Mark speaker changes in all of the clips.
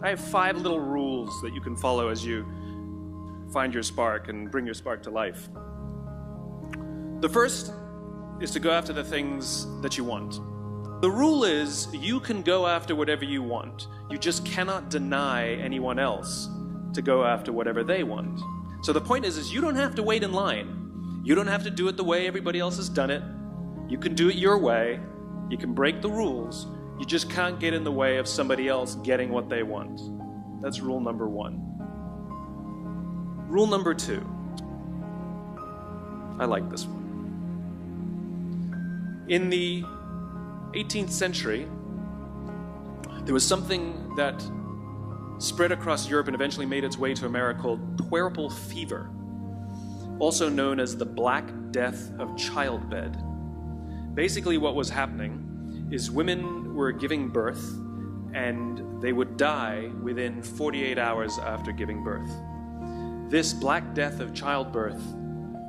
Speaker 1: I have 5 little rules that you can follow as you find your spark and bring your spark to life. The first is to go after the things that you want. The rule is you can go after whatever you want. You just cannot deny anyone else to go after whatever they want. So the point is you don't have to wait in line. You don't have to do it the way everybody else has done it. You can do it your way. You can break the rules. You just can't get in the way of somebody else getting what they want. That's rule number 1. Rule number 2. I like this one. In the 18th century, there was something that spread across Europe and eventually made its way to America called puerperal fever, also known as the Black Death of childbed. Basically what was happening is women were giving birth and they would die within 48 hours after giving birth. This Black Death of childbirth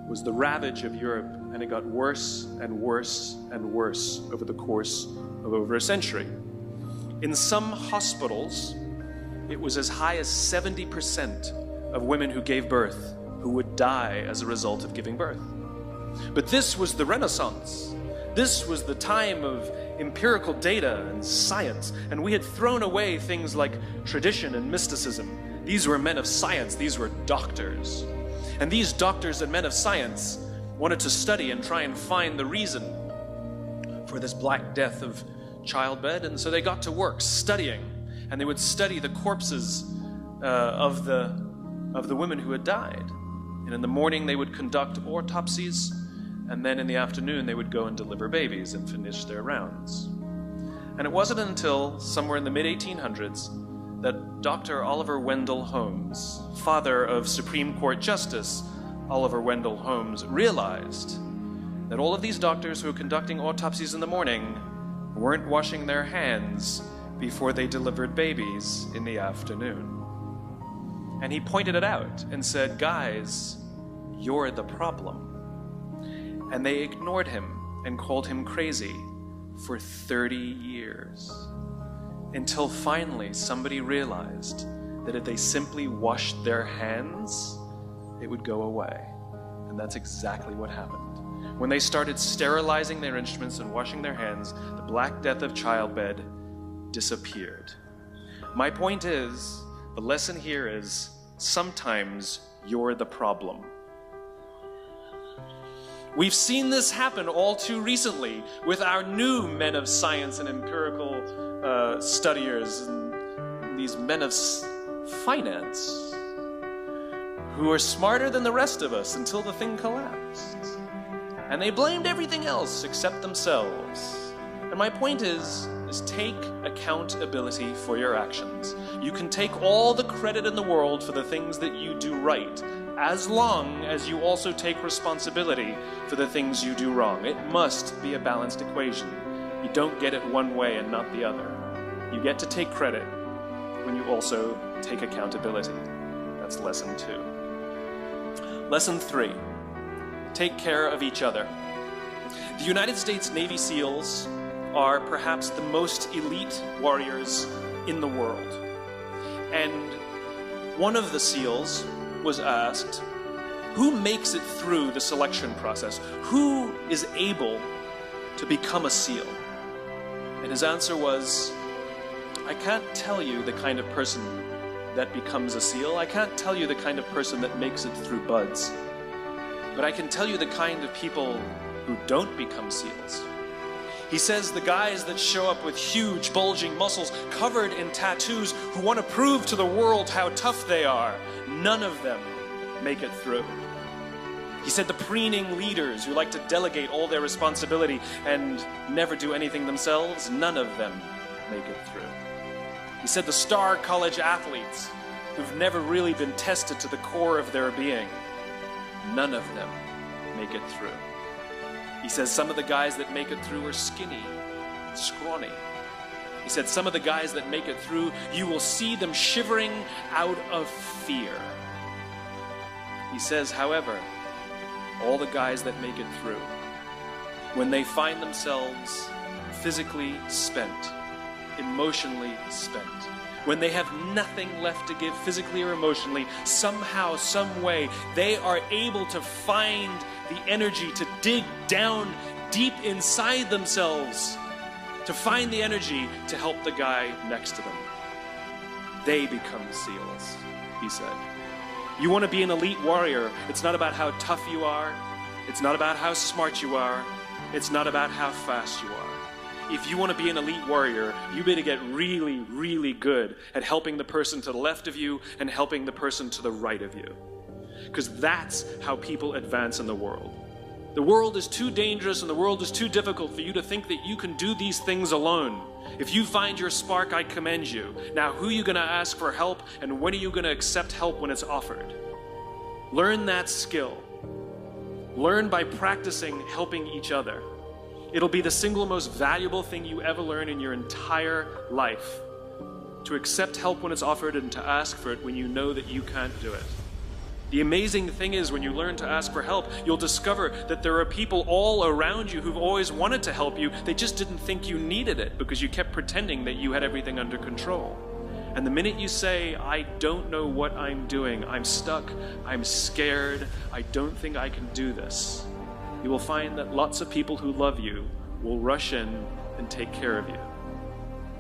Speaker 1: was the ravage of Europe, and it got worse and worse and worse over the course of over a century. In some hospitals, it was as high as 70% of women who gave birth who would die as a result of giving birth. But this was the Renaissance. This was the time of empirical data and science, and we had thrown away things like tradition and mysticism. These were men of science, these were doctors. And these doctors and men of science wanted to study and try and find the reason for this Black Death of childbed, and so they got to work studying, and they would study the corpses of the women who had died. And in the morning they would conduct autopsies, and then in the afternoon they would go and deliver babies and finish their rounds. And it wasn't until somewhere in the mid-1800s that Dr. Oliver Wendell Holmes, father of Supreme Court Justice Oliver Wendell Holmes, realized that all of these doctors who were conducting autopsies in the morning weren't washing their hands before they delivered babies in the afternoon. And he pointed it out and said, "Guys, you're the problem." And they ignored him and called him crazy for 30 years. Until finally somebody realized that if they simply washed their hands, it would go away. And that's exactly what happened. When they started sterilizing their instruments and washing their hands, the Black Death of childbed disappeared. My point is, the lesson here is, sometimes you're the problem. We've seen this happen all too recently with our new men of science and empirical studiers, and these men of finance who are smarter than the rest of us until the thing collapsed. And they blamed everything else except themselves. And my point is take accountability for your actions. You can take all the credit in the world for the things that you do right, as long as you also take responsibility for the things you do wrong. It must be a balanced equation. You don't get it one way and not the other. You get to take credit when you also take accountability. That's lesson 2. Lesson 3, take care of each other. The United States Navy SEALs are perhaps the most elite warriors in the world. And one of the SEALs was asked, who makes it through the selection process? Who is able to become a SEAL? And his answer was, I can't tell you the kind of person that becomes a SEAL. I can't tell you the kind of person that makes it through BUD/S. But I can tell you the kind of people who don't become SEALs. He says the guys that show up with huge, bulging muscles covered in tattoos who want to prove to the world how tough they are, none of them make it through. He said the preening leaders who like to delegate all their responsibility and never do anything themselves, none of them make it through. He said the star college athletes who've never really been tested to the core of their being, none of them make it through. He says some of the guys that make it through are skinny, scrawny. He said some of the guys that make it through, you will see them shivering out of fear. He says, however, all the guys that make it through, when they find themselves physically spent, emotionally spent, when they have nothing left to give physically or emotionally, somehow, some way, they are able to find the energy to dig down deep inside themselves, to find the energy to help the guy next to them. They become SEALs, he said. You want to be an elite warrior. It's not about how tough you are. It's not about how smart you are. It's not about how fast you are. If you want to be an elite warrior, you better get really, really good at helping the person to the left of you and helping the person to the right of you. Because that's how people advance in the world. The world is too dangerous and the world is too difficult for you to think that you can do these things alone. If you find your spark, I commend you. Now, who are you going to ask for help, and when are you going to accept help when it's offered? Learn that skill. Learn by practicing helping each other. It'll be the single most valuable thing you ever learn in your entire life. To accept help when it's offered and to ask for it when you know that you can't do it. The amazing thing is, when you learn to ask for help, you'll discover that there are people all around you who've always wanted to help you. They just didn't think you needed it because you kept pretending that you had everything under control. And the minute you say, I don't know what I'm doing, I'm stuck, I'm scared, I don't think I can do this, you will find that lots of people who love you will rush in and take care of you.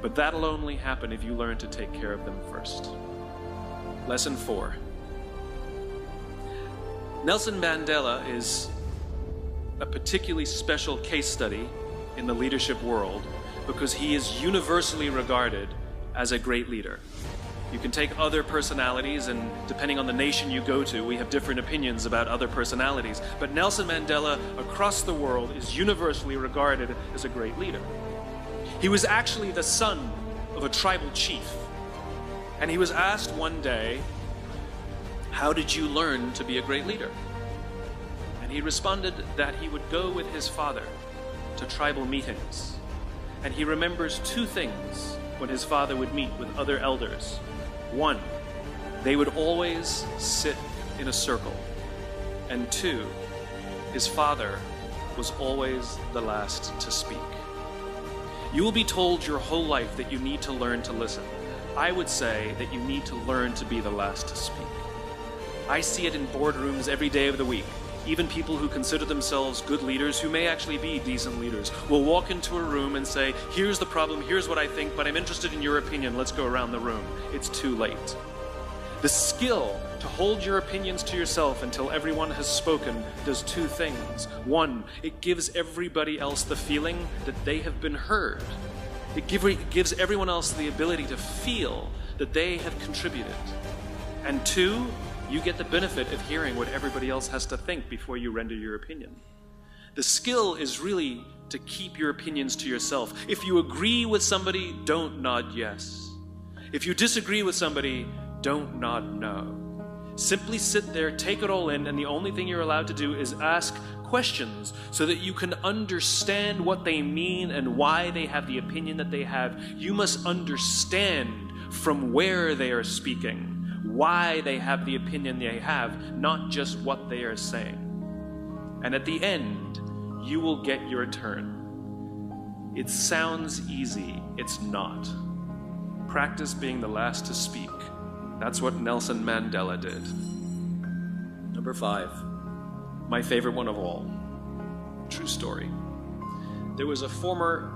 Speaker 1: But that'll only happen if you learn to take care of them first. Lesson 4. Nelson Mandela is a particularly special case study in the leadership world because he is universally regarded as a great leader. You can take other personalities, and depending on the nation you go to, we have different opinions about other personalities. But Nelson Mandela, across the world, is universally regarded as a great leader. He was actually the son of a tribal chief. And he was asked one day, how did you learn to be a great leader? And he responded that he would go with his father to tribal meetings. And he remembers 2 things when his father would meet with other elders. 1, they would always sit in a circle. And 2, his father was always the last to speak. You will be told your whole life that you need to learn to listen. I would say that you need to learn to be the last to speak. I see it in boardrooms every day of the week. Even people who consider themselves good leaders, who may actually be decent leaders, will walk into a room and say, here's the problem, here's what I think, but I'm interested in your opinion, let's go around the room. It's too late. The skill to hold your opinions to yourself until everyone has spoken does 2 things. 1, it gives everybody else the feeling that they have been heard. It gives everyone else the ability to feel that they have contributed. And 2, you get the benefit of hearing what everybody else has to think before you render your opinion. The skill is really to keep your opinions to yourself. If you agree with somebody, don't nod yes. If you disagree with somebody, don't nod no. Simply sit there, take it all in, and the only thing you're allowed to do is ask questions so that you can understand what they mean and why they have the opinion that they have. You must understand from where they are speaking, why they have the opinion they have, not just what they are saying. And at the end, you will get your turn. It sounds easy, it's not. Practice being the last to speak. That's what Nelson Mandela did. Number 5, my favorite one of all. True story. There was a former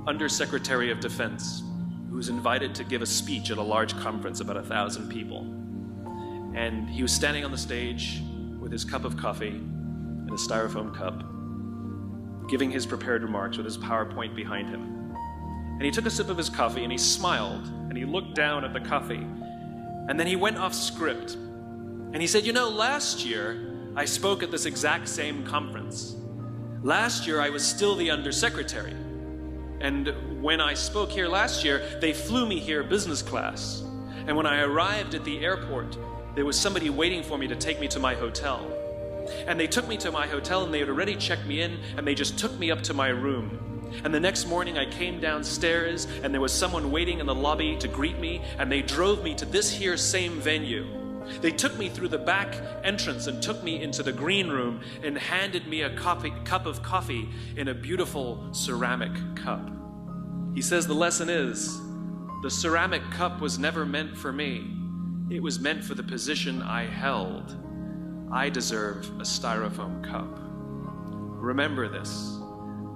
Speaker 1: Undersecretary of Defense who was invited to give a speech at a large conference, about 1,000 people. And he was standing on the stage with his cup of coffee in a styrofoam cup, giving his prepared remarks with his PowerPoint behind him. And he took a sip of his coffee and he smiled and he looked down at the coffee. And then he went off script. And he said, you know, last year I spoke at this exact same conference. Last year I was still the Undersecretary. And when I spoke here last year, they flew me here business class. And when I arrived at the airport, there was somebody waiting for me to take me to my hotel. And they took me to my hotel and they had already checked me in and they just took me up to my room. And the next morning I came downstairs and there was someone waiting in the lobby to greet me, and they drove me to this here same venue. They took me through the back entrance and took me into the green room and handed me a cup of coffee in a beautiful ceramic cup. He says the lesson is, The ceramic cup was never meant for me. It was meant for the position I held. I deserve a styrofoam cup. Remember this.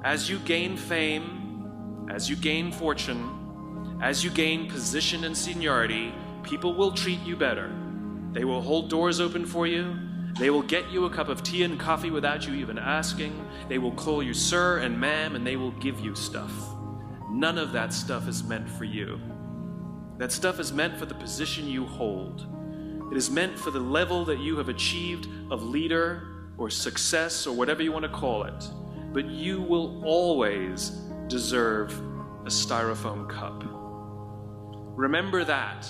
Speaker 1: As you gain fame, as you gain fortune, as you gain position and seniority, people will treat you better. They will hold doors open for you. They will get you a cup of tea and coffee without you even asking. They will call you sir and ma'am, and they will give you stuff. None of that stuff is meant for you. That stuff is meant for the position you hold. It is meant for the level that you have achieved of leader or success or whatever you want to call it. But you will always deserve a styrofoam cup. Remember that.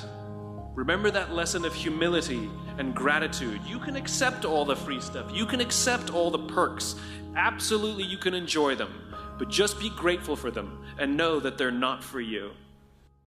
Speaker 1: Remember that lesson of humility and gratitude. You can accept all the free stuff. You can accept all the perks. Absolutely, you can enjoy them. But just be grateful for them and know that they're not for you.